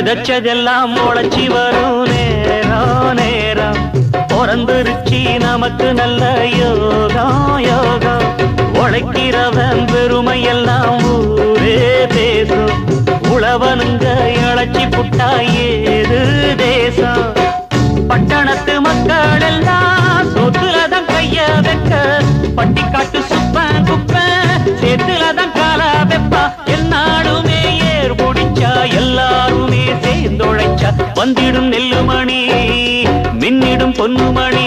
விதைச்சதெல்லாம் முளைச்சி வரும் நேரம் நேரம் பிறந்துருச்சி நமக்கு நல்ல யோகம் யோகம் உழைக்கிறவன் பெருமையெல்லாம் ஊரே பேசும் உழவனுங்க இழைச்சி புட்டா ஏது தேசம் பட்டணத்து மக்கள் எல்லாம் சொத்துலதான் கைய வைக்க பட்டிக்காட்டு சுப்பன் குப்பன் சேத்துலதான் கால வெப்பா எல்லாருமே ஏர் முடிச்சா எல்லாருமே சேர்ந்தொழைச்சா வந்திடும் நெல்லுமணி மின்னிடும் பொன்னுமணி